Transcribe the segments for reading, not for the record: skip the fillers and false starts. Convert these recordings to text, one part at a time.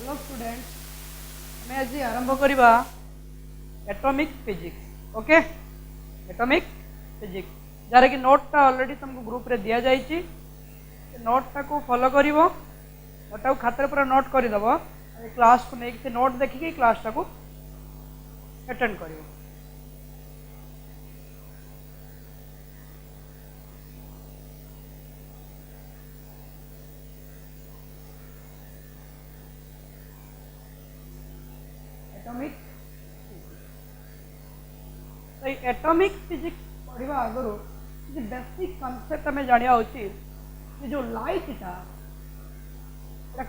Hello students, हमें आज आरंभ करवा atomic physics. Okay, atomic physics jar कि नोटा ऑलरेडी तुमको ग्रुप रे दिया जाइए। नोटा को फॉलो कर नोटा को खातर पूरा नोट करदेव। क्लास को लेकिन नोट देखिए क्लासटा को अटेंड कर। एटॉमिक तो एटॉमिक फिजिक्स पढ़ा आगर बेसिक कॉन्सेप्ट हमें जाना उचित कि जो लाइट टा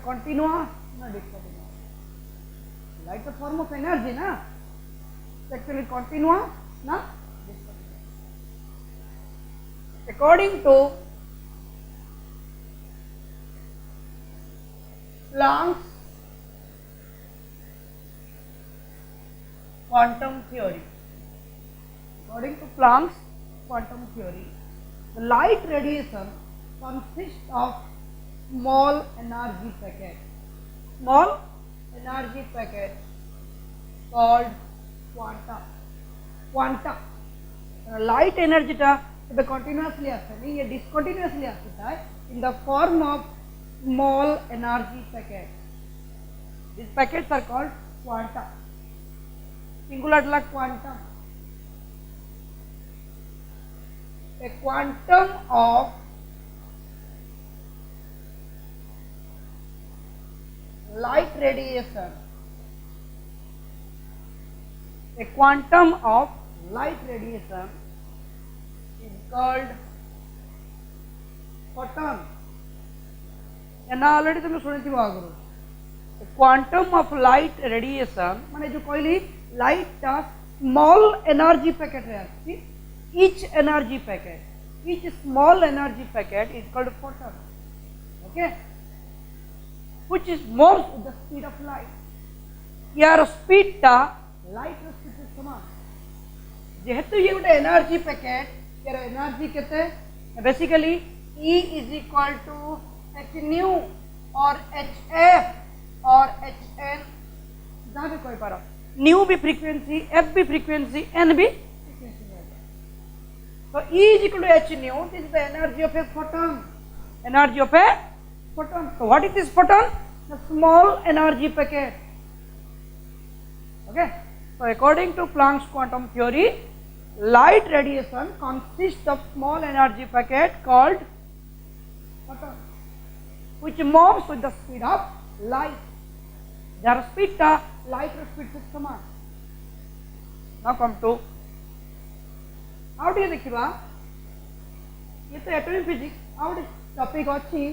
कंटिन्यूअस ना discontinuous. Light form of energy ना, एक्चुअली कंटिन्यूअस ना discontinuous. According to Planck's quantum theory, according to Planck's quantum theory, the light radiation consists of small energy packets called quanta. Light energy टा जब continuously आता है, ये discontinuously आता है in the form of small energy packets. These packets are called quanta. Singular like quantum. A quantum of light radiation. A quantum of light radiation is called photon. एना already तुम शुणी आगु। Quantum of light radiation माने जो कहली light टा small energy packet रे आछि। Each small energy packet is called photon. Okay, which is moves with the speed of light. यार स्पीड टा लाइट रो स्पीड से समान। जेहेतु ये गोटे एनर्जी पैकेट, यार एनर्जी केते basically E is equal to h nu और hf और hn जहाँ भी कोई पारा। न्यू भी फ्रीक्वेंसी, एफ भी फ्रीक्वेंसी, एन भी फ्रीक्वेंसी। तो E is equal to h nu. This is the energy of a photon. Energy of a photon. So what is this photon? A small energy packet. Okay. So according to Planck's quantum theory, light radiation consists of small energy packet called photon, which moves with the speed of light. Their speed ta light speed से समान। Now come to how do you देखिबा ये तो atomic physics. Out topic अछि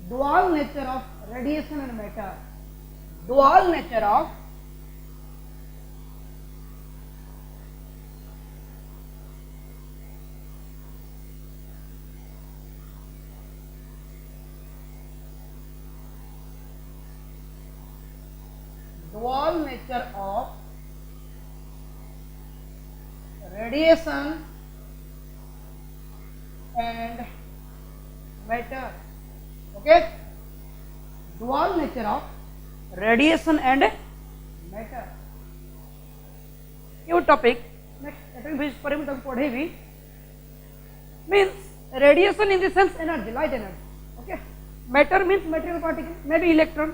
dual nature of radiation and matter। dual nature of radiation and matter। okay, dual nature of radiation and matter ये topic next atomic physics पर मैं तुमको पढ़ेबी। Means radiation in the sense energy, light energy. Okay, matter means material particle, may be electron.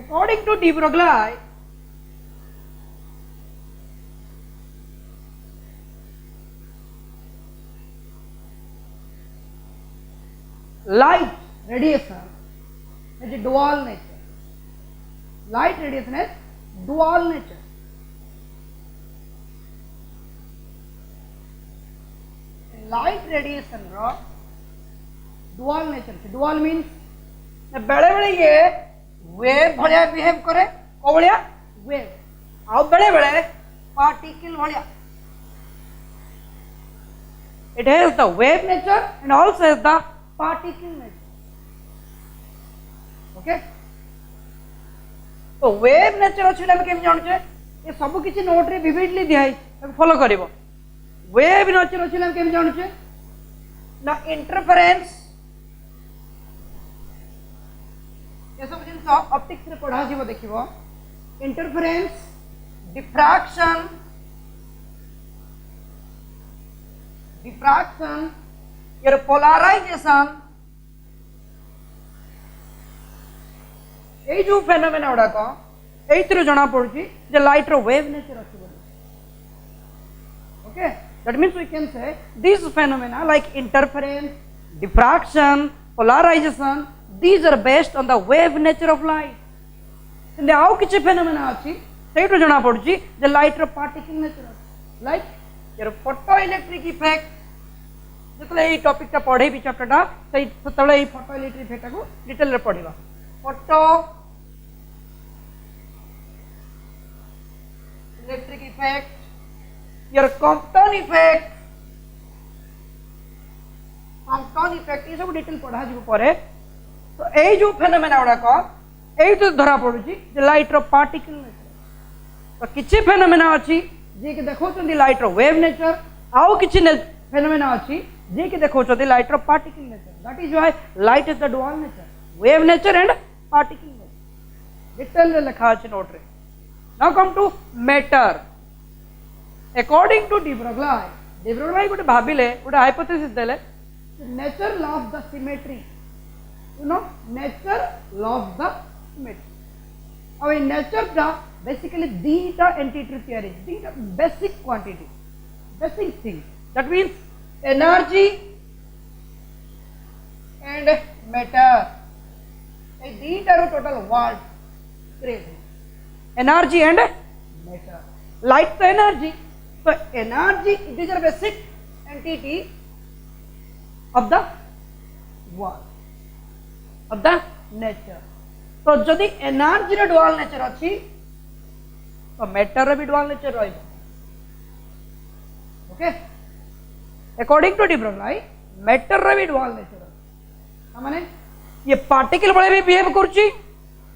According to de Broglie, light radiation has a dual nature. Light radiation has dual nature. Light radiation ro dual nature। dual means बेले बेले ये wave भलिया behave करे। को भलिया wave, आ बेले बेले particle भलिया। It has the wave nature and also has the particle nature। Okay, तो wave nature अछि हम केम जानु छे, ये सब किछि नोट रे विविडली दिहाई फॉलो करिवो। वेव नेचर अछि हम केम जानु छे ना इंटरफेरेंस ये सब जिन ऑप्टिक्स रे पढ़ा जीव देखिबो इंटरफेरेंस डिफ्रैक्शन यार पोलराइजेशन এই जो फेनोमेना गुड़ाक ये जना पड़ी जे लाइट रो वेव नेचर अच्छी बोली okay that means we can say this phenomena like interference diffraction polarisation these are based on the wave nature of light and आउ किछि फेनोमेना अछि सेटो जना पड़ुछि जे लाइट रो पार्टिकल नेचर अछि लाइक यार फोटो इलेक्ट्रिक इफेक्ट जतले এই टॉपिक पढ़े भी चैप्टर से ततले फोटो इलेक्ट्रिक इफेक्ट को डिटेल रे पढ़िबा फोटो इलेक्ट्रिक इफेक्ट यार कॉम्पटन इफेक्ट ये सब डिटेल पढ़ा जीव परे तो यही जो फेनोमेना गुड़ाक यही तो धरा पड़ुछि जे लाइट रो पार्टिकल नेचर तो किछि फेनोमेना अछि जे कि देखौछन्ती लाइट रो वेव नेचर आउ किछि फेनोमेना अछि जे कि देखौछन्ती लाइट रो particle nature that is why light is the dual nature wave nature and particle nature detail रे लिखा अछि नोट रे now come to matter according to de Broglie गोटे भाबिले गोटे हाइपोथेसिस देले nature law of the symmetry you know nature law of the symmetry our nature का basically dita entity theory dita basic quantity basic thing that means energy and matter a dita ro total word create energy and matter light the energy so energy it is a basic entity of the world of the nature तो जदि energy रे dual nature अछि तो matter रे भी dual nature रहइबो okay according to de Broglie matter रे भी डुअल नेचर अछि माने ये पार्टिकल बळे भी बिहेव करछि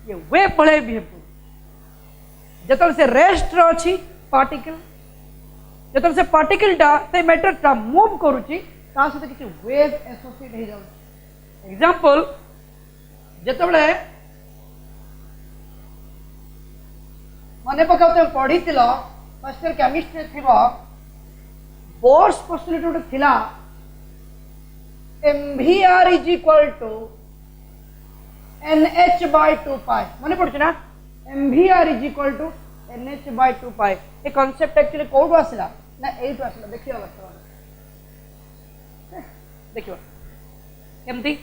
ये वेव बळे बिहेव करछि जतल से रेस्ट रो अछि पार्टिकल जतल से पार्टिकल टा से मैटर टा मूव करूछि ता सहित किछि वेव एसोसिएट हे जाउछि एग्जांपल जिते मन पकाउ तुम पढ़ी फर्स्ट ईयर केमिस्ट्री थी बोर्स पोस्टुलेट गोटे थिला MVR is equal to NH by 2 pi मन पड़े ना MVR is equal to NH by 2 pi ये कॉन्सेप्ट एक्चुअली कौटू आसला ना एटू आसला देखियो बर्तमान देखियो केमती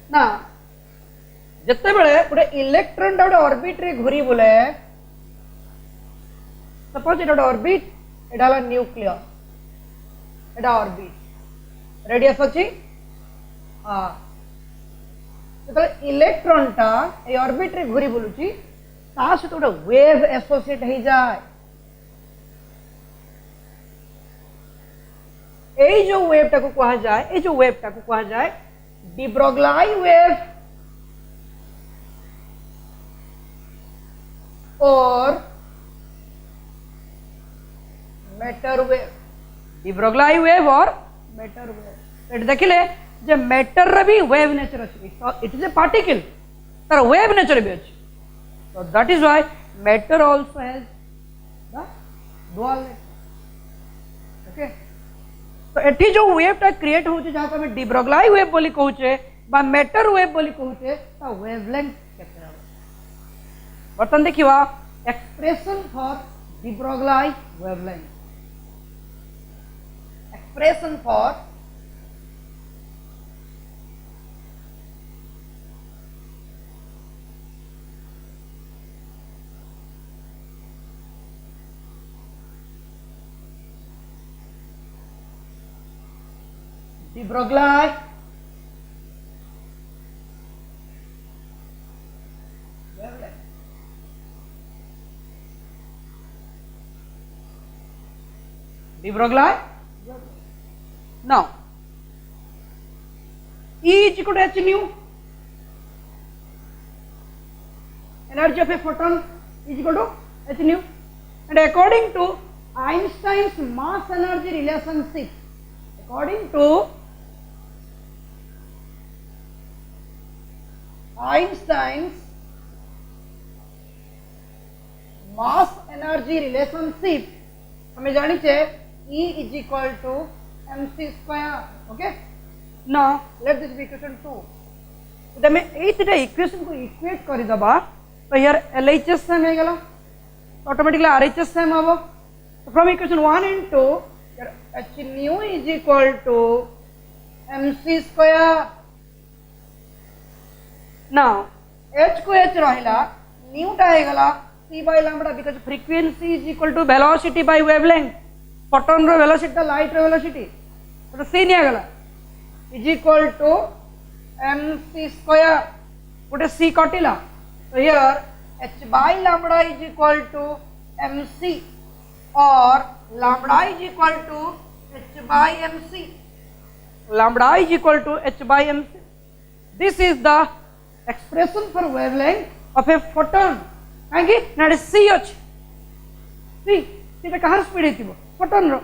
ना जिते बड़े गोटे इलेक्ट्रॉन गोटे ऑर्बिट रे घूरी बुले सपोज एटा ऑर्बिट एटा हला न्यूक्लियस एटा ऑर्बिट रेडियस अछि हां तो इलेक्ट्रॉन टा ए ऑर्बिट रे घूरी बुलुची ता से गोटे वेव एसोसिएट हे जाय ए जो वेव टा को कहा जाय ए जो वेव टा को कहा जाय डी ब्रोग्ली वेव और matter wave de Broglie wave और मैटर वेव एट देखिले जे मैटर रे भी वेव नेचर अछि इट इज ए पार्टिकल तर वेव नेचर भी अछि so that is why matter also has the dual nature okay तो एठी जो वेव टा क्रिएट होचे जहां पे डी ब्रोग्ली वेव बोली कहूचे बा मैटर वेव बोली कहूचे ता वेवलेंथ केते हबो बर्तन देखिवा expression for de Broglie wavelength expression for de Broglie wavelength de Broglie now E is equal to h nu energy of a photon is equal to h nu and according to Einstein's mass energy relationship according to Einstein's mass energy relationship हमें जानी चाहिए E is equal to mc square. Okay, now let this be equation 2. तो मैं एटा equation को equate कर दबा तो यार LHS सेम हे गला ऑटोमेटिकली RHS सेम हबो. So from equation 1 and 2 your h nu is equal to mc square. Now h को h रहिला nu टा हे गला c by lambda because frequency is equal to velocity by wavelength. Photon row velocity light row velocity तो c निया गला is equal to mc square. गोटे c कटिला तो here h by lambda is equal to mc or lambda is equal to h by mc. Lambda is equal to h by mc. This is the expression for wavelength of a photon. कहीं ना c अच्छे c सीटा कहाँ speed है photon रो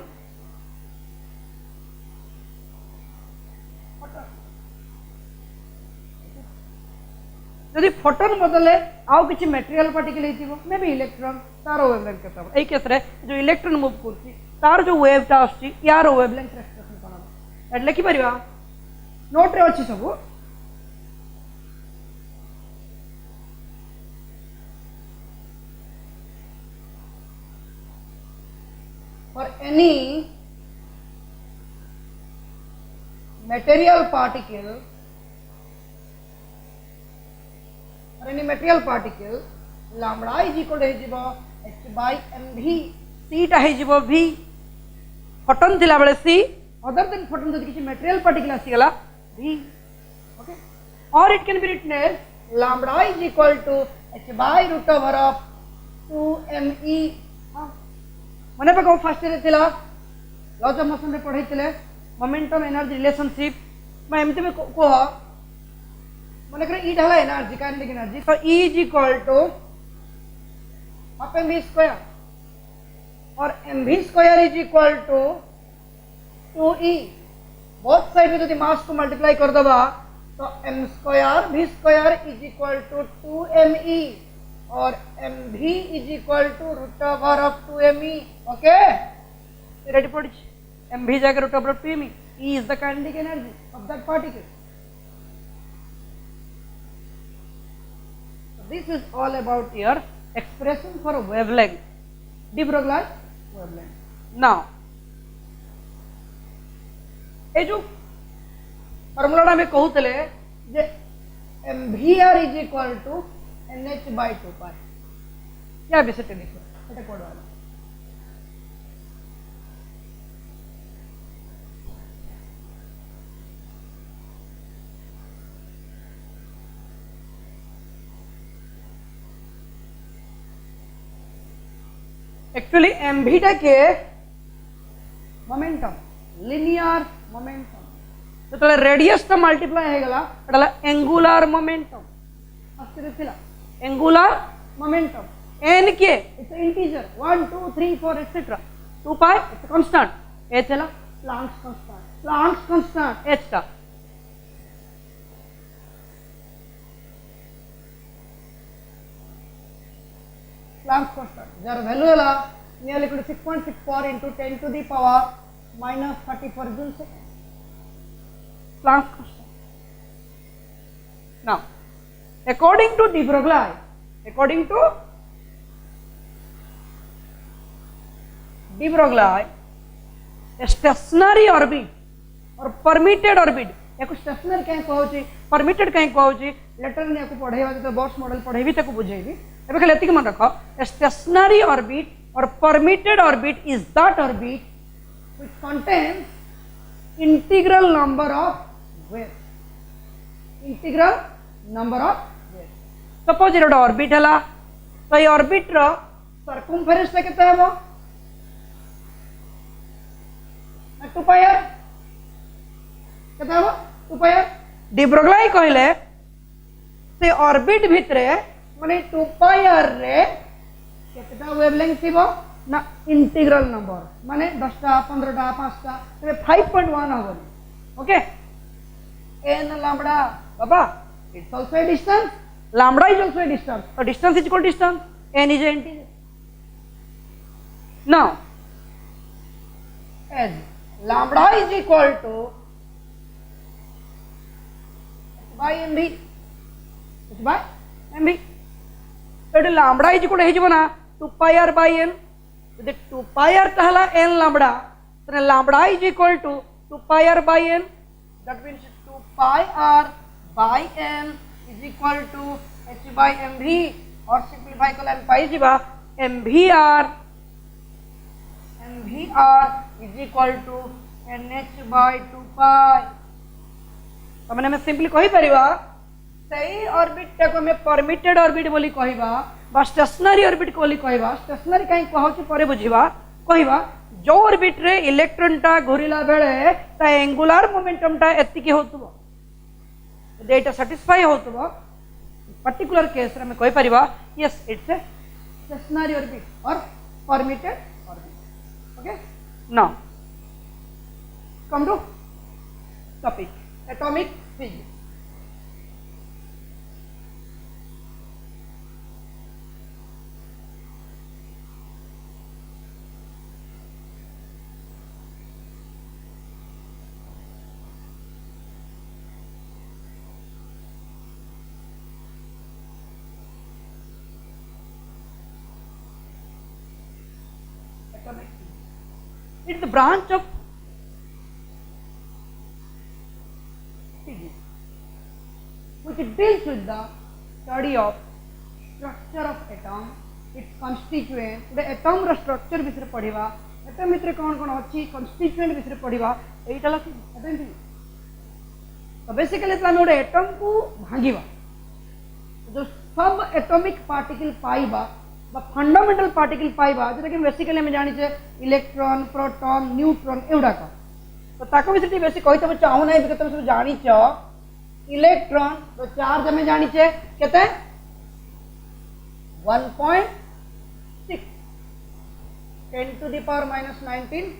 यदि photon बदले आउ किसी मेटेरियल पार्टिकल है मे बी इलेक्ट्रॉन तार वेवलेंथ केते हो एई केस रे जो इलेक्ट्रॉन मूव करछि तार जो वेव टा आछि यार वेवलेंथ एक्सप्रेशन कोन एट लिखि परिबा नोट रे अछि सब. For any material particle, lambda is equal to h by mv. c टा है v. photon थिला बेले c other than photon जदि किसी material particle आसी गला v. Okay, or it can be written as lambda is equal to h by root over of 2me. मन पे कौन फर्स्ट रे थिला लॉज ऑफ मोशन रे पढ़ै थिले मोमेंटम एनर्जी रिलेशनशिप मैं एमती में को मन करे ई ढाला एनर्जी काइनेटिक एनर्जी तो E is equal to half mv square और mv square is equal to 2e. Both side में यदि मास को मल्टीप्लाई कर दबा तो m square v square is equal to 2me और mv is equal to root over of 2me. Okay, ready for it? mv जाकर root over of 2me. E is the kinetic energy of that particle. So this is all about your expression for wavelength, de Broglie wavelength. Now ये जो formula में कहूतले जे mvr is equal to nh by 2 pi. क्या basic लिखो एटा code वाला actually mv टा के momentum linear momentum तो radius टा मल्टीप्लाई हे गला एटा एंगुलर मोमेंटम अस्तिरे थिला angular momentum. n के it's an integer 1 2 3 4 etc. 2 pi it's a constant. h है Planck's constant h का Planck's constant जार value है nearly 6.64 into 10 to the power minus 34 joules second. Planck's constant. Now according to de Broglie, a stationary orbit or permitted orbit याको stationary कहीं कहउची permitted कहीं कहउची letter ने याको पढ़ाइबा तो box model पढ़ाइबी ताको बुझाइबी एबे खाली एतिक मन रखो a stationary orbit or permitted orbit is that orbit which contains integral number of waves. Suppose ये ऑर्बिट है तो ये ऑर्बिट रो सर्कमफेरेंस टा केते हेबो 2 पाई r केते हेबो 2 पाई r. de Broglie कहले से ऑर्बिट भितरे माने 2 पाई r रे केतेटा वेवलेंथ थिबो ना इंटीग्रल नंबर माने 10 टा 15 टा 5 टा तबे 5.1 होबो. Okay n lambda Baba It's also a distance. Lambda is also a distance. So distance is equal to distance. N is an integer. Now, as lambda is equal to h by mv, h by mv. So lambda is equal to 2 pi r by n. The 2 pi r tahla n lambda. So lambda is equal to 2 pi r by n. That means 2 pi r by n is equal to h by mv, or simplify kala n pi jiba mvr is equal to nh by 2 pi. तो मैंने simply कहि परिबा सही orbit टाको में permitted orbit बोली कहिबा बा stationery orbit को बोली कहिबा. स्टेशनरी काई कहउची परे बुझिबा कहिबा जो ऑर्बिट रे इलेक्ट्रॉन टा घुरिला बेले ता एंगुलर मोमेंटम टा एतिकी होतबो डेटा सैटिस्फाई होतबो. पर्टिकुलर केस रे में कहि परिबा yes it's a stationary orbit or permitted orbit. Okay, now come to topic atomic physics. Atomic physics. It's the branch of physics which deals with the study of structure of atom, its constituent. The atom ro structure विषय पढ़िबा, atom भितर कौन कौन अच्छी constituent विषय पढ़िबा. एटा ला atom physics. तो basically तो हम गोटे एटम को भांगिबा जो सब एटॉमिक पार्टिकल पाइबा बा फंडामेंटल पार्टिकल पाइबा जेटा कि बेसिकली हम जानि छे इलेक्ट्रॉन, प्रोटॉन, न्यूट्रॉन एउडा का. तो ताको विषय बेसी कहि तब चाहू नै बिकज तुम सब जानि छ इलेक्ट्रॉन तो चार्ज हमें जानि छे केते 1.6 10 to the power minus 19.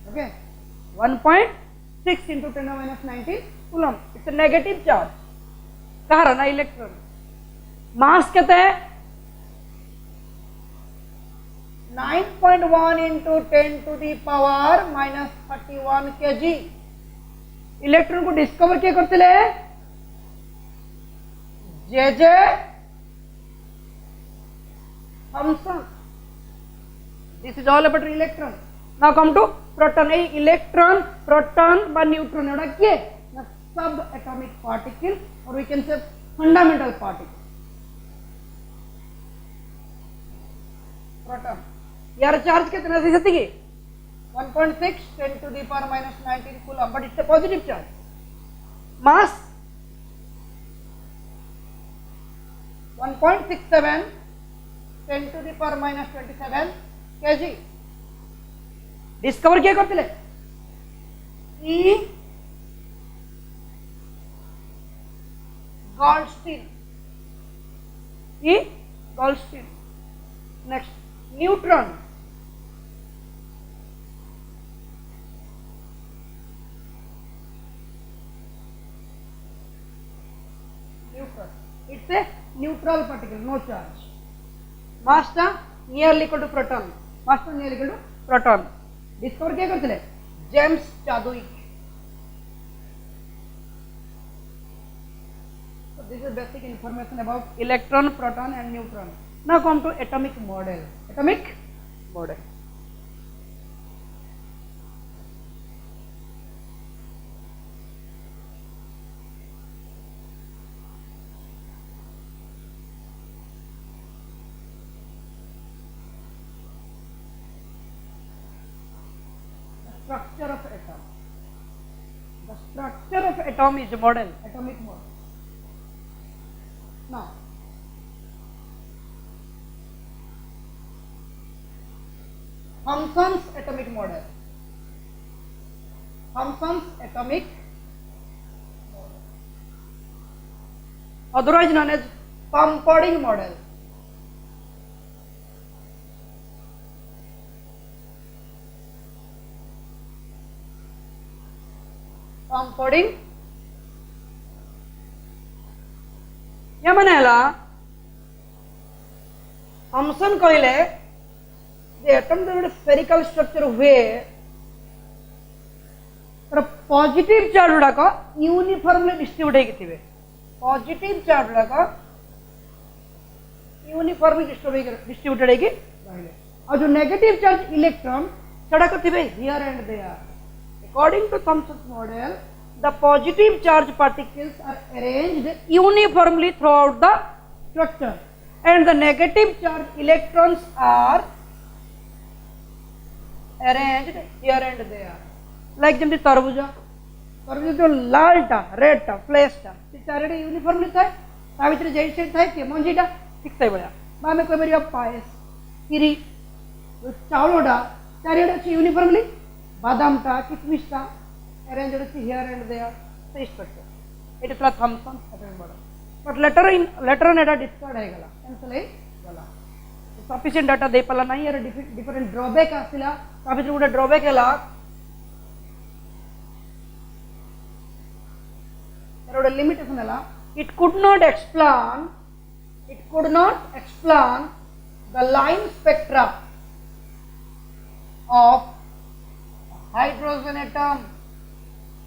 Okay, 1.6 into 10 to the minus 19 coulomb. It's a negative charge. कहा ना इलेक्ट्रॉन. मास कहते हैं 9.1 into 10 to the power minus 31 kg. Electron को डिस्कवर क्या करते ले जे Thomson. This is all about electron. Now come to proton. ए इलेक्ट्रॉन, प्रोटॉन बा न्यूट्रॉन एडा किए सब एटॉमिक पार्टिकल और we can say fundamental particle. Proton यार चार्ज कितना सी सती 1.6 10 to the power minus 19 coulomb, but it's a positive charge. Mass 1.67 10 to the power minus 27 kg. Discover क्या करते ले ई Goldstein. Next neutron. It's a neutral particle, no charge. Mass nearly equal to proton. Mass nearly equal to proton. Discover क्या करते ले James चादविक. So this is basic information about electron, proton and neutron. Now come to atomic model. Atomic model. Structure of atom. The structure of atom is a model, atomic model. Now, Thomson's atomic model. Thomson's atomic model, otherwise known as Pumperding model. Pumperding या माने हला Thompson कहले जे atom जो गोटे spherical structure हुए तर positive charge गुड़ाक uniformly distribute होती थे पॉजिटिव चार्ज गुड़ाक यूनिफॉर्मली डिस्ट्रीब्यूटेड होगी रहिले और जो नेगेटिव चार्ज इलेक्ट्रॉन सड़क थे here and there according to Thomson's model the positive charge particles are arranged uniformly throughout the structure and the negative charge electrons are arranged here and there like जमती तरबूज जो लाल टा red टा flash टा चारिटे uniformly थाए ता भितर जे set थाए के मंजीटा ठीक से बळा बा में कोइ परिया पायस खीरी चावलटा चारिटे अछि यूनिफॉर्मली बादाम टा किशमिश टा अरेंज्ड अछि हियर एंड देयर से structure it is Thomson atomic model but later on एटा डिस्कार्ड हे गला कैंसिल हे गला सफिशिएंट डाटा दे पला नहीं यार डिफरेंट ड्रॉबैक आसिला ता भितर गोटे ड्रॉबैक हैला गोटे लिमिटेशन हैला it could not explain the line spectra of hydrogen atom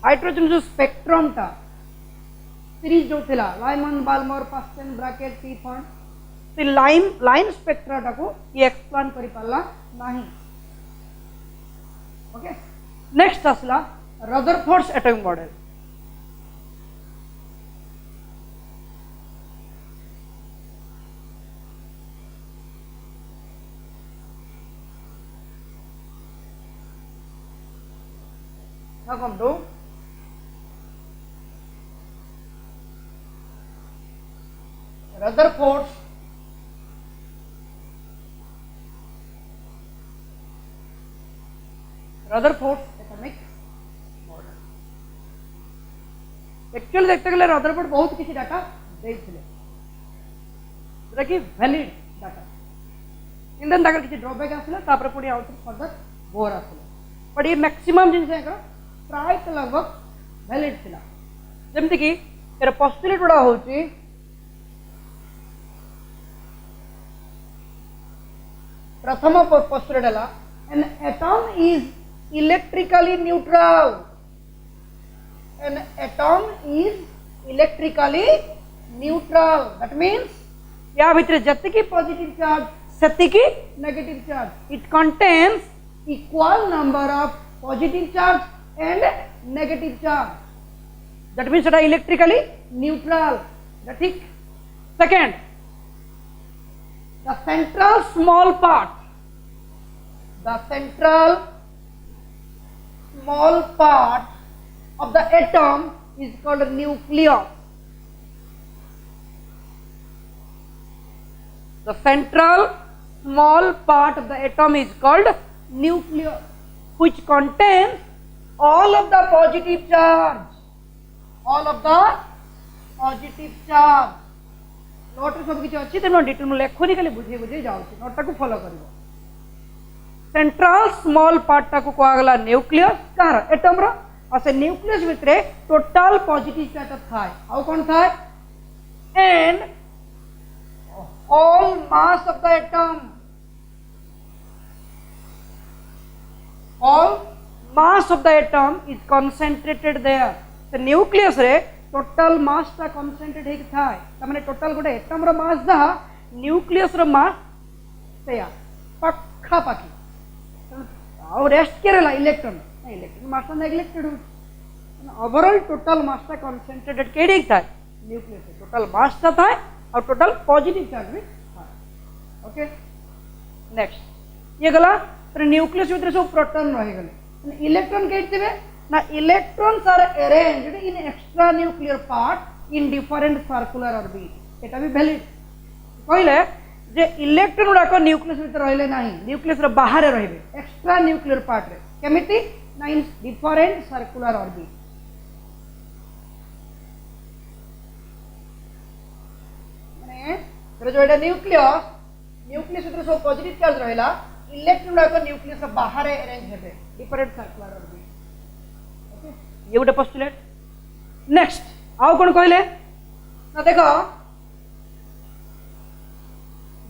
hydrogen जो स्पेक्ट्रम था सीरीज जो थिला लाइमन बाल्मर पास्टन ब्रैकेट टीफन से लाइन स्पेक्ट्रा टा को ये एक्सप्लेन करि पाला नाही ओके नेक्स्ट असला Rutherford's atomic model Now come to Rutherford's atomic model. Actually देखते गले रदरफोर्ड बहुत किसी डाटा देइथिले जोटा कि वैलिड डाटा इंदन ताकर किसी ड्रॉबैक आसिला तापर पुणी आउट फर्दर बोर आसिला बट ये मैक्सिमम जिनसे एकरा प्राय तो लगभग वैलिड थिला जमती कि एरा पोस्टुलेट गुड़ा होची प्रथम पोस्टुलेट हला an atom is electrically neutral an atom is electrically neutral that means या भितर जतिकी पॉजिटिव चार्ज सतिकी negative charge it contains equal number of positive charge and negative charge that means it is electrically neutral that is second the central small part of the atom is called nucleus the central small part of the atom is called nucleus which contains all of the positive charge note रे सब किछ अछि तेनो detail में लेखोनी खाली बुझे जाउछि note टाको follow करिवो central small part टाको कोआ गला न्यूक्लियस कार एटम रो आ से न्यूक्लियस भितरे टोटल पॉजिटिव चार्ज थाय आ कोन थाय and all mass of the atom all mass of the atom is concentrated there the nucleus रे total mass ता concentrated हे थाय त माने total गोटे atom रो mass दा nucleus रो mass सेया पक्का पाकी और रेस्ट केरेला इलेक्ट्रॉन मास ता नेग्लेक्टेड हो ओवरऑल टोटल मास ता concentrated केडी थाय nucleus total mass ता थाय और total positive charge भी थाय ओके नेक्स्ट ये गला तर न्यूक्लियस भितर सब प्रोटॉन रहि गले इलेक्ट्रॉन केटिबे ना electrons are arranged in extra nuclear part in different circular orbit एटा भी वैलिड कहले जे इलेक्ट्रॉन गुडाक न्यूक्लियस भितर रहले नाही न्यूक्लियस रो बाहर रहिबे एक्स्ट्रा न्यूक्लियर पार्ट रे केमिति ना इन डिफरेंट सर्कुलर ऑर्बिट माने जो एटा न्यूक्लियस भितर सब पॉजिटिव चार्ज रहला इलेक्ट्रॉन गुडाक न्यूक्लियस रो बाहर अरेंज हेबे डिफरेंट सर्कुलर ऑर्बिट ओके ये गोटे पोस्टुलेट नेक्स्ट आउ कोन कहले ना देखो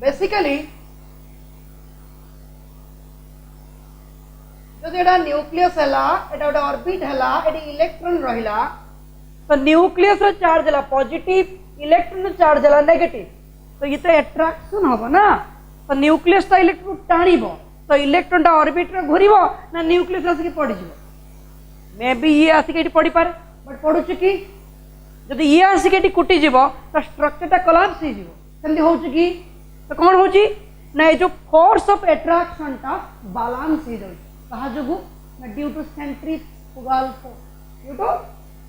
बेसिकली जदि एटा न्यूक्लियस हैला एटा गोटे ऑर्बिट हैला एटी इलेक्ट्रॉन रहिला तो न्यूक्लियस रो चार्ज हैला पॉजिटिव इलेक्ट्रॉन रो चार्ज हैला नेगेटिव तो ये तो अट्रैक्शन होबो ना तो न्यूक्लियस ता इलेक्ट्रॉन टाणीबो तो इलेक्ट्रॉन ता ऑर्बिट रे घुरिबो ना न्यूक्लियस आसी के पड़ी जिवो मे बी ये आसी के पड़ी पारे बट पडुछ कि जदि ये आसी के कुटी जीवो तो स्ट्रक्चर ता कोलैप्स हो जीवो सेमति होउछ कि तो कोन होउची ना ये जो फोर्स ऑफ अट्रैक्शन ता बैलेंस हो जाउछ कहा जोगु ना due to centrifugal force due to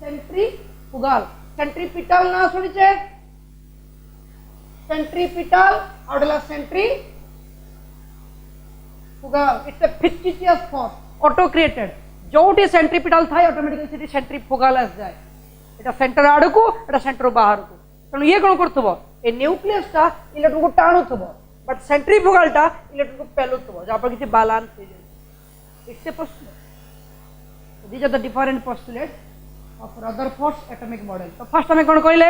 centrifugal centripetal ना सुनिछे सेंट्रीपिटल और centrifugal it's a fictitious force auto created जोटी सेंट्रीपिटल थाय ऑटोमेटिकली सेठी सेंट्रीफ्यूगल आस जाए एटा सेंटर आड़ को एटा सेंटर बाहर को तेणु ये कौन करथबो ए न्यूक्लियस टा इलेक्ट्रॉन को टाणुथबो बट सेंट्रीफ्यूगल टा इलेक्ट्रॉन को पेलुथबो जा पर किछि बैलेंस हो जाय it's a postulate these are the different postulates of Rutherford's atomic model तो फर्स्ट हमें कौन कहले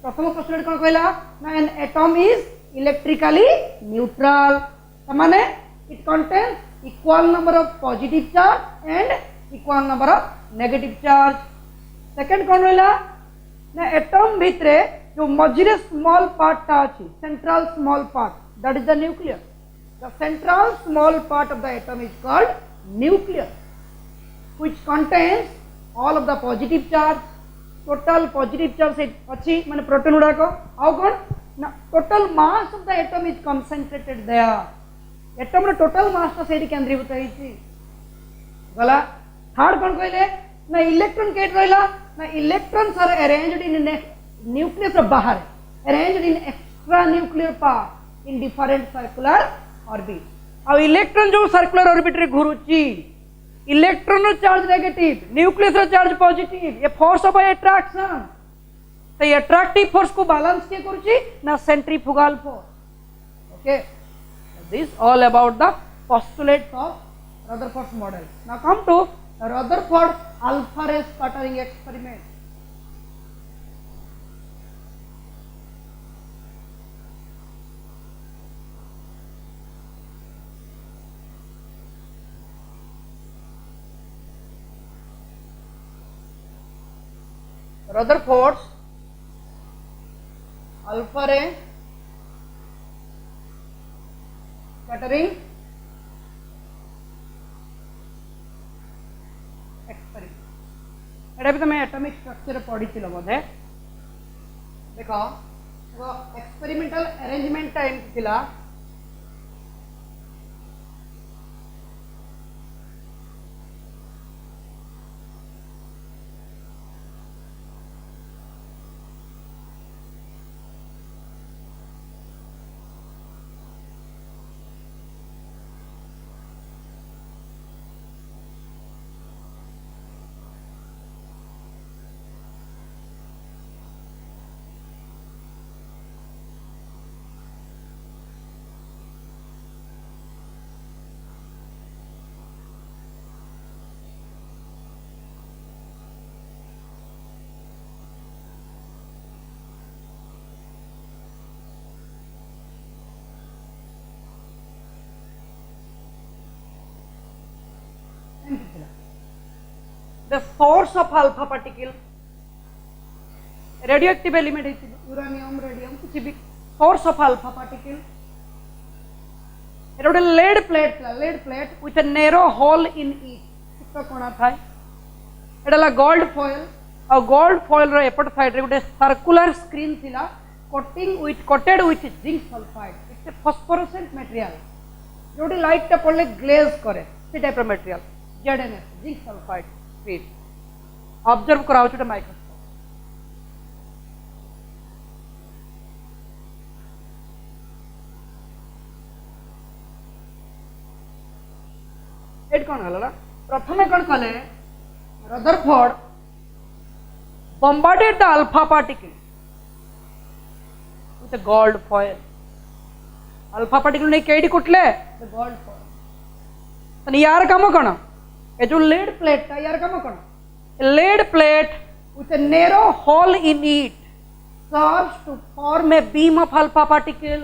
प्रथम पोस्टुलेट कौन कहला ना an atom is electrically neutral माने it contains equal number of positive charge and equal number of negative charge second कौन रहला ना एटॉम भितरे जो मझिरे स्मॉल पार्ट ता अछि central small part that is the nucleus the central small part of the atom is called nucleus which contains all of the positive charge total positive charge अच्छी माने proton उड़ा को आउ कौन ना total mass of the atom is concentrated there atom रो total mass ता सेठी केंद्रीभूत होईची गला थर्ड कौन कहले ना इलेक्ट्रॉन केट रहला ना electrons are arranged in nucleus रो बाहर arranged in extra nuclear part in different circular orbit अब इलेक्ट्रॉन जो सर्कुलर ऑर्बिट रे घुरुची इलेक्ट्रॉन रो चार्ज नेगेटिव न्यूक्लियस रो चार्ज पॉजिटिव ये फोर्स ऑफ अट्रैक्शन तो ये अट्रैक्टिव फोर्स को बैलेंस के करूची ना centrifugal force okay this all about the postulates of Rutherford model now come to Rutherford alpha ray scattering experiment Rutherford's alpha ray scattering experiment एटा भी तुम्हें atomic structure पढ़ी थिलो बोधे देखो वो एक्सपेरिमेंटल अरेंजमेंट टाइम थिला the source of alpha particle radioactive element is uranium radium कुछ भी source of alpha particle it is lead plate with a narrow hole in it इसका कोना था एटा ला gold foil और gold foil रो एपट side रे गोटे circular screen थिला coated with zinc sulfide it's a phosphorescent material जोटी लाइट टा पड़ले ग्लेज करे से टाइप रो material ZNS zinc sulfide screen observe कराओ छोटे माइक्रोस्कोप एट कौन हला प्रथमे कौन कले Rutherford bombarded the alpha particle with a gold foil alpha particle ने केडी कुटले the gold foil तने यार काम कोन ए जो lead plate था यार काम कोन a lead plate with a narrow hole in it serves to form a beam of alpha particle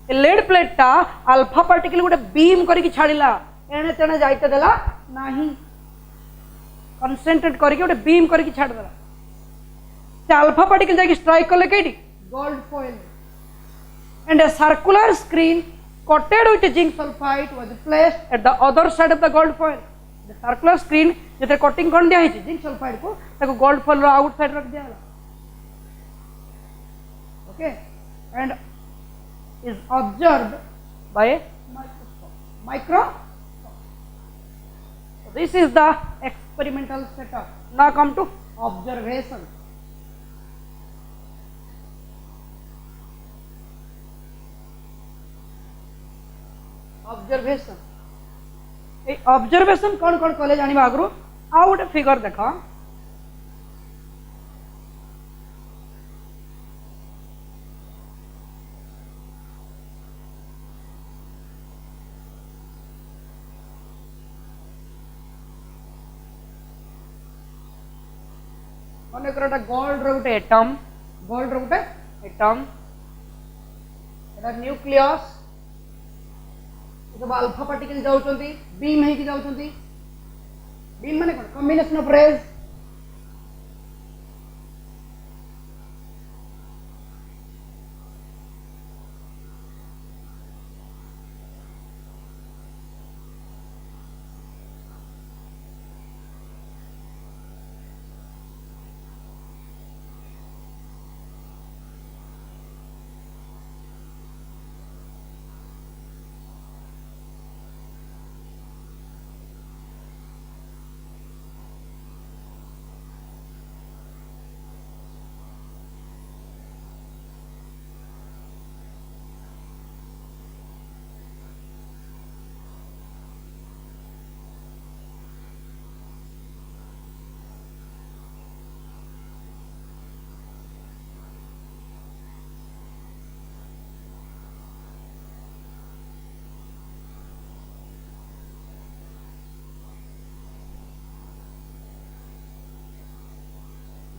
lead plate टा alpha particle गोटे बीम करके छाड़िला एणे तेणे जाइते देला नाही कंसंट्रेट करके गोटे बीम करके छाड़ देला से अल्फा पार्टिकल जाके स्ट्राइक कले KD gold foil and a circular screen coated with zinc sulfide was placed at the other side of the gold foil. The circular screen जेते coating कर दिया है zinc sulfide को ताको gold foil रो outside रख दिया है. Okay, and is observed by a microscope. So this is the experimental setup. Now come to observation. Observation observation कौन कौन कले जानिबा आगरो आ गोटे फिगर देख मन कर गोल्ड रो गोटे एटम गोल्ड रो गोटे एटम एटा न्यूक्लियस जब अल्फा पार्टिकल जाउछंती बीम है कि जाउछंती बीम माने कोन कॉम्बिनेशन ऑफ रेज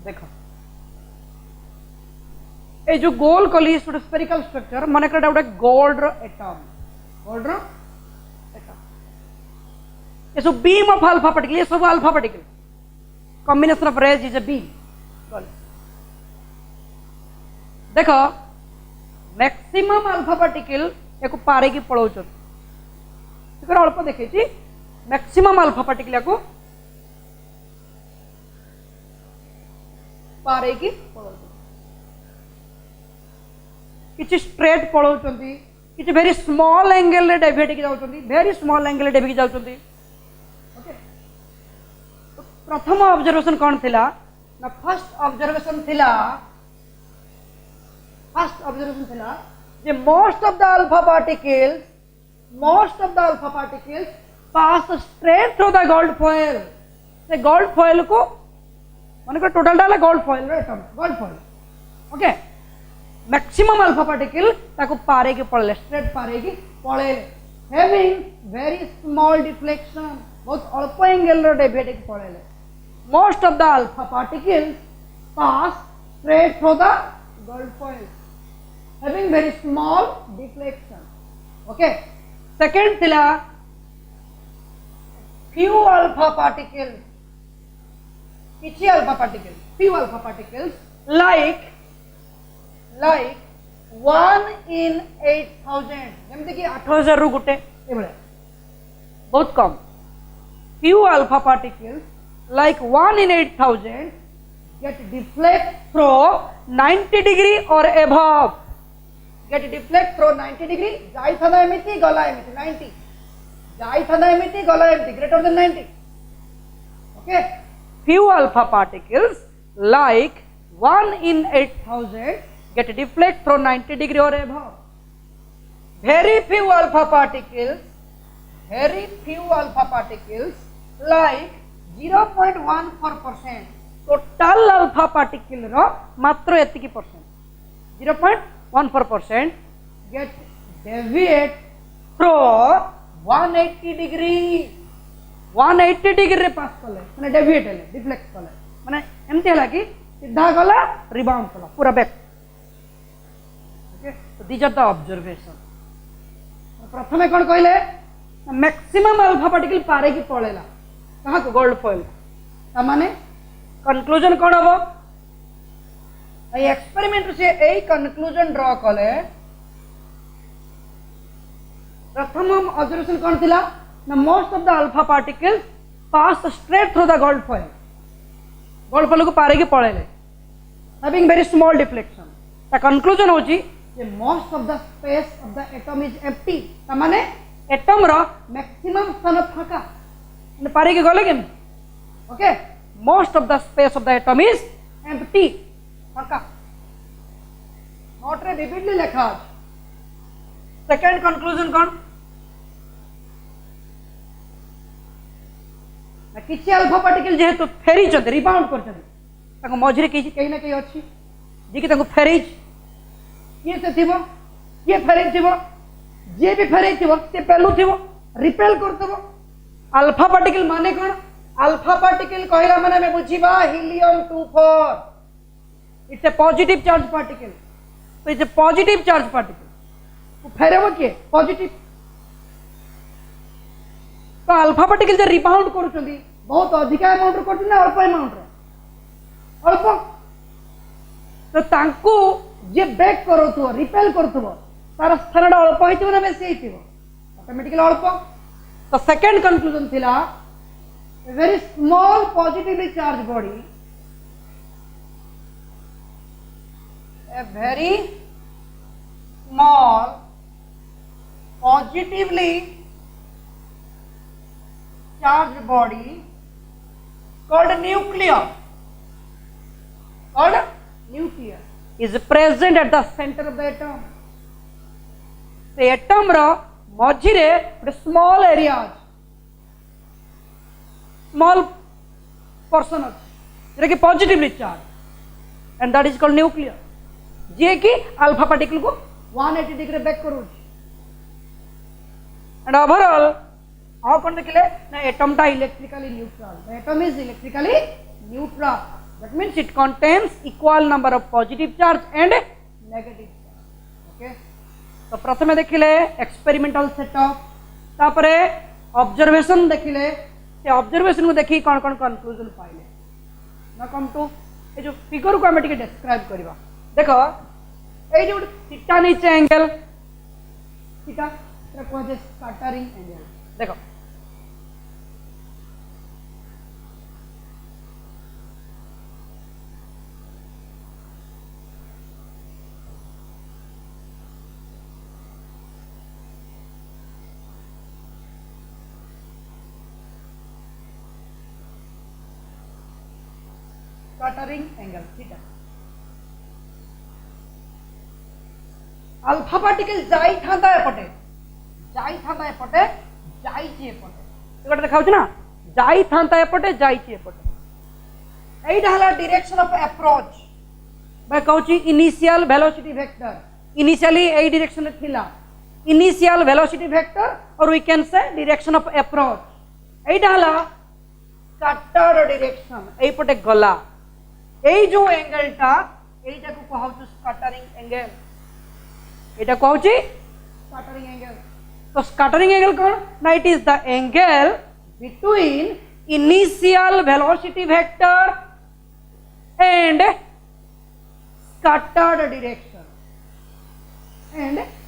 देखो ए जो गोल कली स्फेरिकल स्ट्रक्चर मन कर गोटे गोल्ड रो एटम ये सब बीम ऑफ अल्फा पार्टिकल ये सब alpha particle combination of rays is a beam देखो मैक्सिमम अल्फा पार्टिकल या पारे की पड़ौचन अल्प देखे मैक्सिमम अल्फा पार्टिकल या पारे की किसी स्ट्रेट पड़ौचंती किसी वेरी स्मॉल एंगल रे डेविएट की जाउचंती वेरी स्मॉल एंगल रे डेविएट की जाउचंती ओके तो प्रथम ऑब्जर्वेशन कौन थिला ना फर्स्ट ऑब्जर्वेशन थिला जे most of the alpha particles pass straight through the gold foil से गोल्ड फॉइल को मन को टोटल डाला गोल्ड फॉइल रे atom gold foil okay maximum alpha particle ताको पारे के पड़ले स्ट्रेट पारे की पड़े हैविंग वेरी स्मॉल डिफ्लेक्शन बहुत अल्प एंगल रे डेविएट के पड़े most of the alpha particles pass straight through the gold foil having very small deflection okay second थिला few alpha particles few alpha particles like 1 in 8000 जेमते कि 8000 रु गुटे ए बळे बहुत कम few alpha particles like 1 in 8000 get deflect through 90 degree or above get deflect through 90 degree जाई थादा एमिति गला एमिति 90 जाई थादा एमिति गला एमिति greater than 90 okay few alpha particles like 1 in 8000 get deflect through 90 degree or above. Very few alpha particles like 0.14% total alpha particle ro matro etiki percent 0.14% get deviate through 180 degree रे पास कले माने डेविएट हेले deflect कले माने एमती हला कि सीधा गला रिबाउंड कला पूरा back okay so these are the observation प्रथमे कौन कहले मैक्सिमम अल्फा पार्टिकल पारे की पळेला कहा को गोल्ड फॉइल माने कंक्लूजन कौन हम एक्सपेरिमेंट से यही कंक्लूजन ड्रॉ कले प्रथम ऑब्जर्वेशन कौन थिला ना most of the alpha particles pass straight through the gold foil को पारे की पळेले having very small deflection the conclusion होची most of the space of the atom is empty माने एटम रो मैक्सिमम स्थान फाका माने पारे के गले केम okay most of the space of the atom is empty फाका नोट रे विविडली लिखा सेकंड कंक्लूजन कोन किछि अल्फा पार्टिकल जेहेतु फेरी चंद रिबाउंड करछन ताको मझिरे कहीं ना कहीं अछि जे कि ताको फेरीज ये से थिबो ये फेरीज थिबो जे भी फेरीज थिबो से पेलु थिबो रिपेल करतबो अल्फा पार्टिकल माने कोन अल्फा पार्टिकल कहला माने में बुझिबा helium 24 it's a positive charge particle तो it's a positive charge particle वो फेरेबो के पॉजिटिव तो अल्फा पार्टिकल जे रिबाउंड करूछंदी बहुत अधिक अमाउंट रो करछन ना अल्प अमाउंट रो अल्प तो तांको जे बैक करूथो रिपेल करूथो तार स्थान अल्प होइथिबो ना बेसी होइथिबो ऑटोमेटिकली अल्प तो सेकंड कंक्लूजन थिला a very small positively charged body a very small positively charged body called nucleus is present at the center of the atom. The atom ro मझिरे small areas small portion अच्छे positively charged and that is called nucleus जे कि alpha particle को 180 degree back करूँ and overall how कौन देखिले ना atom टा electrically neutral the atom is electrically neutral that means it contains equal number of positive charge and negative charge okay तो प्रथमे देखिले एक्सपेरिमेंटल सेटअप तापरे ऑब्जर्वेशन देखिले से ऑब्जर्वेशन को देखि कौन कौन कंक्लूजन पाइले ना कम टू ए जो फिगर को हम टिके डिस्क्राइब करबा देखो ए जो थीटा नीचे एंगल थीटा रे को जे स्कैटरिंग एंगल देखो scattering angle theta alpha particle जाई थांदा एपटे जाई ची एपटे एगोटे देखाउछ ना जाई थांदा एपटे जाई ची एपटे एइटा हला डायरेक्शन ऑफ अप्रोच बा कहउची इनिशियल वेलोसिटी वेक्टर इनिशियली एई डायरेक्शन में थिला initial velocity vector or we can say direction of approach एइटा हला स्कैटर्ड डायरेक्शन एई पटे गला এই जो एंगलटा এইটা को कहउछु स्कैटरिंग एंगल এটা कहउछि स्कैटरिंग एंगल तो स्कैटरिंग एंगल कोन ना it is the angle between initial velocity vector and scattered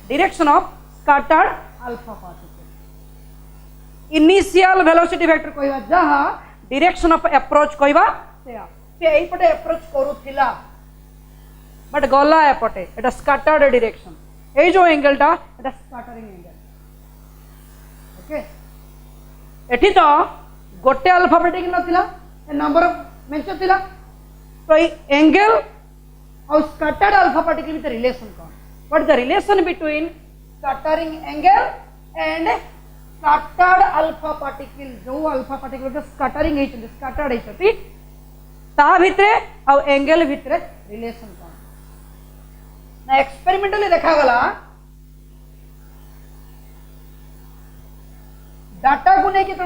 direction of scattered alpha particle initial velocity vector कहबा जहा डायरेक्शन ऑफ अप्रोच कहबा सेया एपटे अप्रोच करूथिला बट गला एपटे एटा स्कैटर्ड डायरेक्शन ए जो एंगलटा एटा scattering angle okay एठी तो गोटे अल्फा पार्टिकल नथिला ए नंबर ऑफ मेंशन थिला तो ए एंगल और scattered alpha particle with relation कोन what the relation between scattering angle and scattered alpha particle जो अल्फा पार्टिकल स्कैटरिंग है स्कैटर्ड है ता भितरे आ एंगल भितरे रिलेशन कोन ना एक्सपेरिमेंटली देखा गला डाटा को नहीं कि तो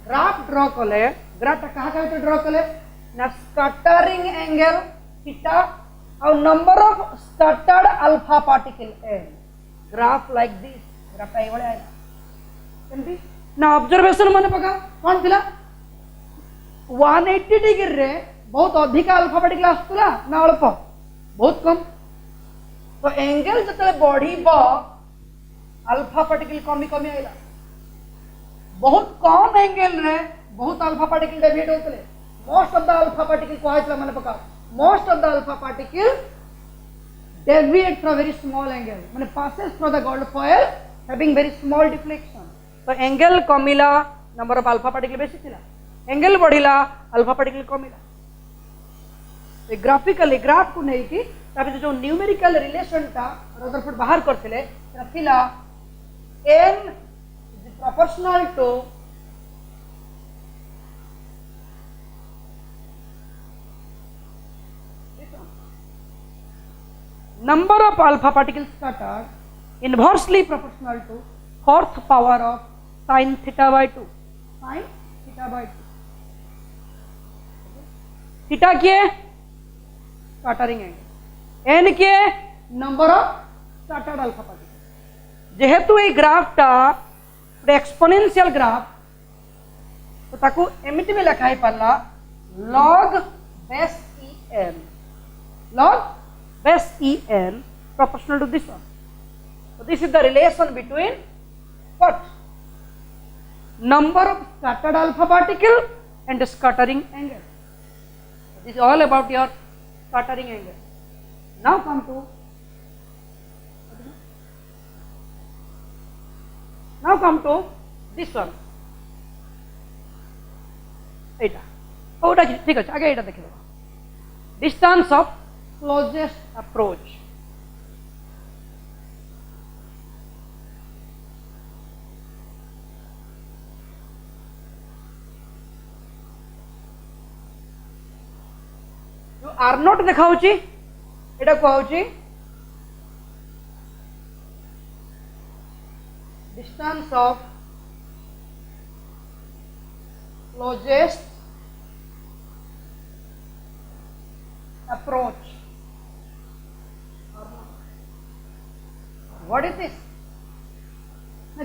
ग्राफ ड्रॉ कले ग्राफ कहाँ कहाँ ड्रॉ कले ना स्कैटरिंग एंगल थीटा और number of scattered alpha particle N graph like this ग्राफटा ये आइला केमती ना ऑब्जर्वेशन मन पका कौन थिला 180 डिग्री रे बहुत अधिक अल्फा पार्टिकल आसुला ना अल्प बहुत कम तो एंगल जतले बढ़ीबो अल्फा पार्टिकल कमी कमी आइला बहुत कम एंगल रे बहुत अल्फा पार्टिकल डेविएट होतले most of the alpha particle को आइतला मन पका most of the alpha particle deviate from very small angle माने passes through the gold foil having very small deflection तो एंगल कमिला नंबर ऑफ अल्फा पार्टिकल बेसी थिला एंगल बढ़िला अल्फा पार्टिकल कमिला ए ग्राफिकली ग्राफ को नहीं कि ताबे जो न्यूमेरिकल रिलेशन ता रदरफोर्ड बाहर करथिले थिला n is proportional to number of alpha particles scattered inversely proportional to fourth power of sin theta by 2 sin theta by 2 theta क्या है scattering angle n क्या है number of scattered alpha particles जेहेतु ये graph टा exponential graph तो ताकू Amity में लिखा है पहला log base en log base en proportional to this one. So this is the relation between what? Number of scattered alpha particle and scattering angle. So this is all about your scattering angle. Now come to this one. एटा ओटा ठीक है आगे एटा देखिए distance of closest approach जो are not देखाउची Etah कहउची distance of closest approach. What is this?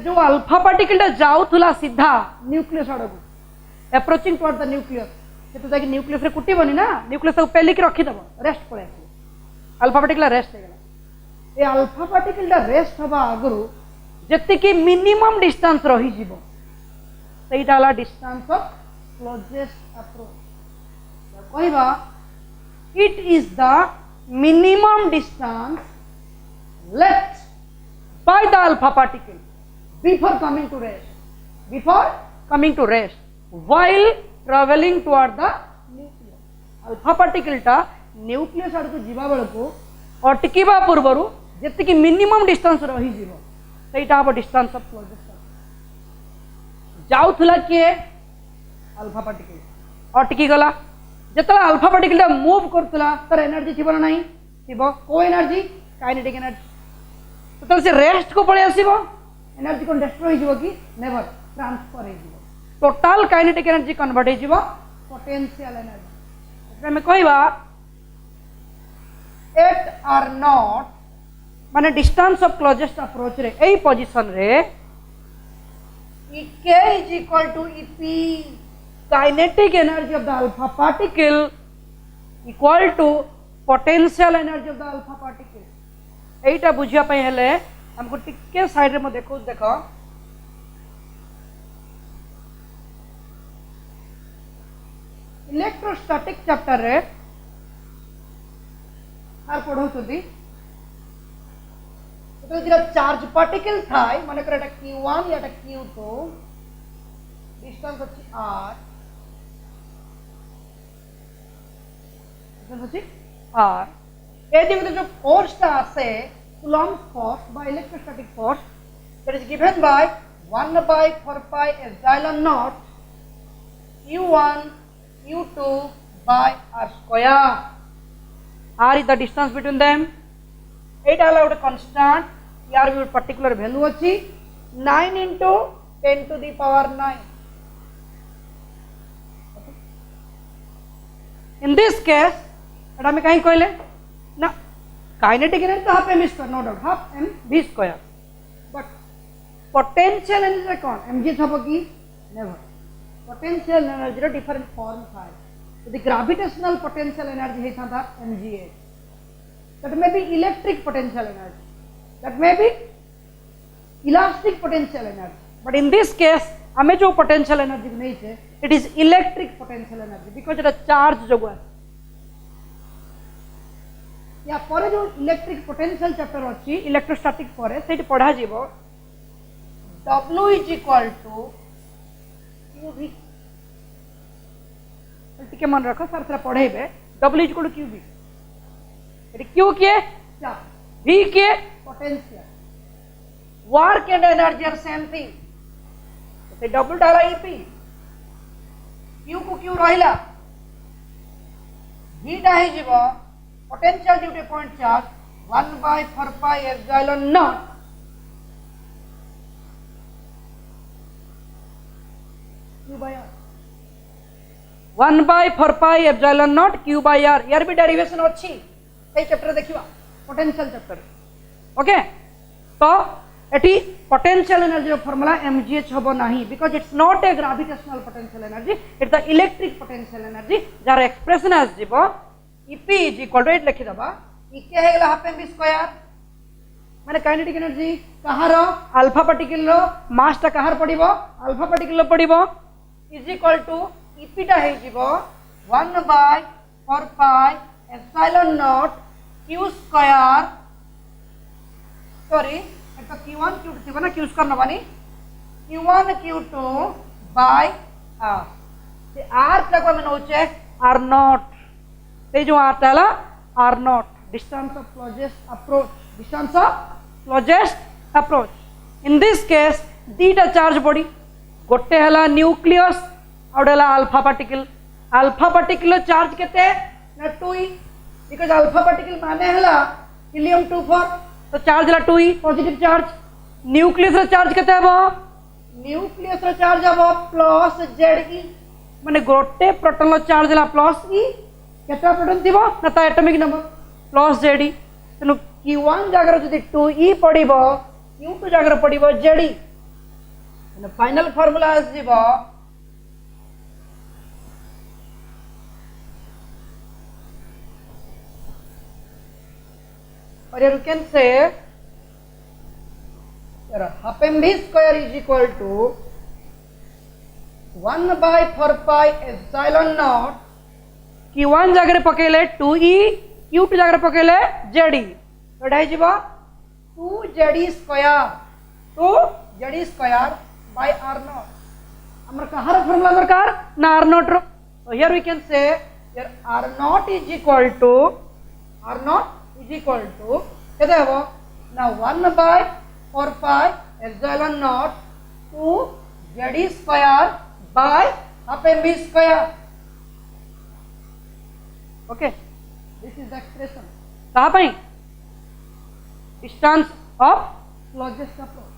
जो alpha particle जाऊला सीधा nucleus आड़ को अप्रोचिंग टुवर्ड द न्यूक्लियस से जाकि न्यूक्लियस रे कुटिबनी ना न्यूक्लियस को पेलिक रखिदब रेस्ट पळे आसी अल्फा पार्टिकल रेस्ट हे गला ए अल्फा पार्टिकल रेस्ट हवा आगरु जति कि मिनिमम डिस्टेंस रही जीवो सेटा वाला डिस्टेंस ऑफ क्लोजेस्ट अप्रोच कहबा it is the minimum distance left by the alpha particle before coming to rest while traveling toward the nucleus alpha particle ta nucleus आड़ को जीवा बेल को अटकीबा पूर्वर जति कि मिनिमम डिस्टेंस रही जीवो सेटा हम डिस्टेंस ऑफ क्लोजेस्ट जाउथला के अल्फा पार्टिकल अटकी गला जिते अल्फा पार्टिकल मूव करतला तार एनर्जी थी ना नहीं थी को एनर्जी काइनेटिक एनर्जी तो से रेस्ट को पळे आसीबो एनर्जी को डिस्ट्रॉय हो कि नेवर ट्रांसफर हो टोटल काइनेटिक एनर्जी कन्वर्ट हो पोटेंशियल एनर्जी मैं कहवा एट आर नॉट माने डिस्टेंस ऑफ क्लोजेस्ट अप्रोच रे एई पोजीशन रे k is equal to ep kinetic energy of the alpha particle equal to potential energy of the alpha particle एटा बुझिया पय हेले हमको टिके साइड रे म देखो इलेक्ट्रोस्टैटिक चैप्टर रे आर पढौ छथि तो जरा चार्ज पार्टिकल थाय माने कर एटा q1 या एटा q2 डिस्टेंस अछि r R यदि जो फोर्स आसे Coulomb's force by electrostatic force that is given by 1 by 4 pi epsilon naught q1 q2 by r square. R is the distance between them. It allowed a constant. Here we particular value अच्छी 9 into 10 to the power 9. In this case एटा में कहीं कहले ना kinetic energy तो half m square no doubt half m v square but potential energy कौन mg थबो कि never potential energy रो डिफरेंट फॉर्म थाए यदि ग्रेविटेशनल पोटेंशियल एनर्जी हे था mgh that may be electric potential energy that may be elastic potential energy but in this case हमें जो potential energy नहीं है it is electric potential energy because it is charge जो है या पर जो इलेक्ट्रिक पोटेंशियल चैप्टर अच्छी इलेक्ट्रोस्टैटिक पर से पढ़ा जीवो W is equal to QV टिके मन रखो सर थोड़ा पढ़ेबे W is equal to QV ये Q के चार्ज V के potential work and energy are same thing से W डाला EP Q को Q रहिला V डाही जीवो potential due to point charge 1 by 4 pi epsilon naught q by r 1 by 4 pi epsilon naught q by r यार भी derivation अच्छी ए chapter देखिवा potential chapter okay तो एटी पोटेंशियल एनर्जी रो formula mgh होबो नाही because it's not a gravitational potential energy it's the electric potential energy jar expression आज जीवो EP is equal to 8 लिखि दबा E के हेगला हाफ mv स्क्वायर माने काइनेटिक एनर्जी कहार अल्फा पार्टिकल रो मास ता कहार पडिबो अल्फा पार्टिकल रो पडिबो इज इक्वल टू EP ता हे जीवो 1 by 4 pi epsilon naught q square sorry एटा q1 q2 थिबो ना q स्क्वायर नबानी q1 q2 by r से r तक में नोचे r naught से जो आता है R naught distance of closest approach in this case दीटा चार्ज बॉडी गोटे हला न्यूक्लियस और हला अल्फा पार्टिकल चार्ज केते ना 2e बिकॉज़ अल्फा पार्टिकल माने हला हीलियम 24 तो चार्ज हला 2e पॉजिटिव चार्ज न्यूक्लियस रो चार्ज केते हबो न्यूक्लियस रो चार्ज हबो प्लस Ze माने गोटे प्रोटॉन रो चार्ज हला प्लस e केटा प्रोटॉन थिबो ना ता एटॉमिक नंबर प्लस Ze तनु q1 जागर जदी 2e पडिबो q2 जागर पडिबो Ze and final formula is जीवो or you can say half mv square is equal to 1 by 4 pi epsilon naught q1 जगह पकेले 2e q2 जगह पकेले Ze तो ढाई जीवा 2Ze square by r naught हमर कहार फार्मूला दरकार ना r naught row so here we can say here r naught is equal to केते हबो ना 1 by 4 pi epsilon naught 2Ze square by half mv square okay this is the expression कहा पाई distance of closest approach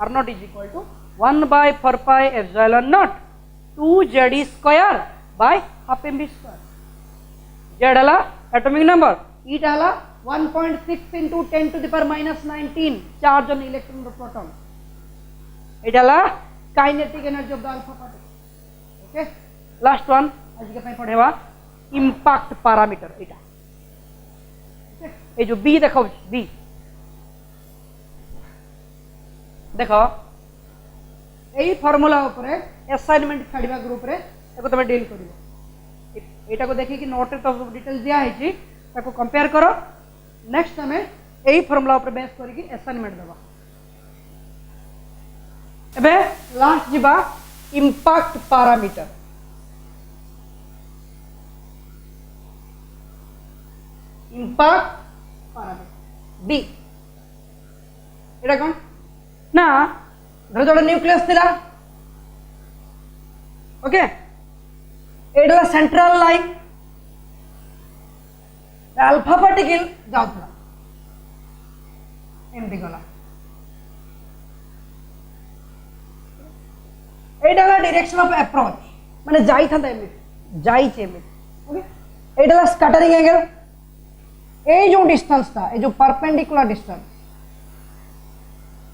r naught is equal to 1 by 4 pi epsilon naught 2Ze square by half mv square Z हला atomic number E हला 1.6 into 10 to the power minus 19 charge on electron or proton it हला kinetic energy of the alpha particle okay last one आज के ପାଇଁ पढेवा impact parameter एटा ए जो B देखो B देखो एई formula ऊपर असाइनमेंट छाड़िबा ग्रुप रे एको तमे डील करिवो एटा को देखि कि नोट रे तो डिटेल्स दिया है जी ताको कंपेयर करो नेक्स्ट हमें एई फार्मूला ऊपर बेस करी कि असाइनमेंट देबा एबे लास्ट जीबा impact parameter impact parameter B एटा कोन ना धर जोड़ा न्यूक्लियस थिला ओके एडला सेंट्रल लाइन अल्फा पार्टिकल जाउथला एमडी गला एडला डायरेक्शन ऑफ अप्रोच माने जाई था एमिट जाई छे एमिट ओके एडला स्कैटरिंग एंगल ए जो डिस्टेंस था ए जो परपेंडिकुलर डिस्टेंस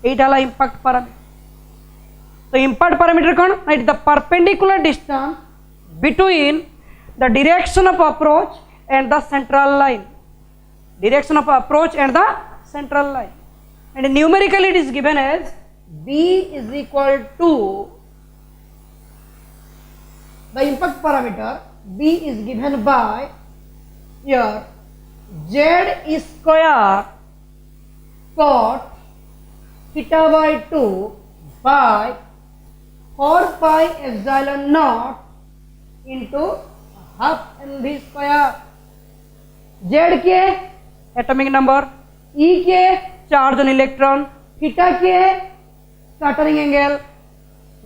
এইটা হলো ইম্প্যাক্ট প্যারামিটার। তো ইম্প্যাক্ট প্যারামিটার কোন? It the perpendicular distance between the direction of approach and the central line, direction of approach and the central line, and numerically it is given as b is equal to the impact parameter. B is given by here z square cot theta by 2 by 4 pi epsilon naught into half mv square. Z के atomic number, E के charge on electron, theta के scattering angle,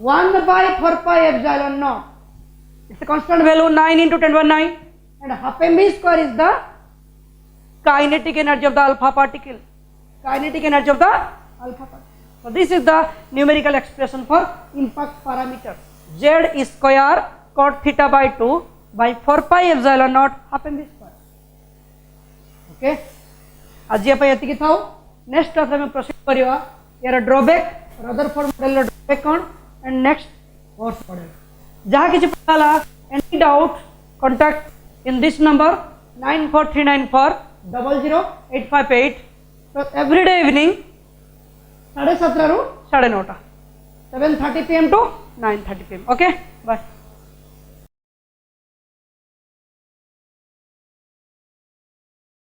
1 by 4 pi epsilon naught. It's a constant value 9 into 10 power 9, and half mv square is the kinetic energy of the alpha particle. Kinetic energy of the alpha particle. So this is the numerical expression for impact parameter. Z square cot theta by 2 by 4 pi epsilon naught half mv square. Okay, आज ये पे यति थाओ। Next class में proceed करिवा यार drawback, Rutherford model रो drawback कोन, एंड नेक्स्ट कोर्स मॉडल जहाँ किसी पताला any doubt contact in this number 9439400858. तो एवरीडे इवनिंग 7:30 ରୁ 9:30 7:30 PM to 9:30 PM. Okay bye.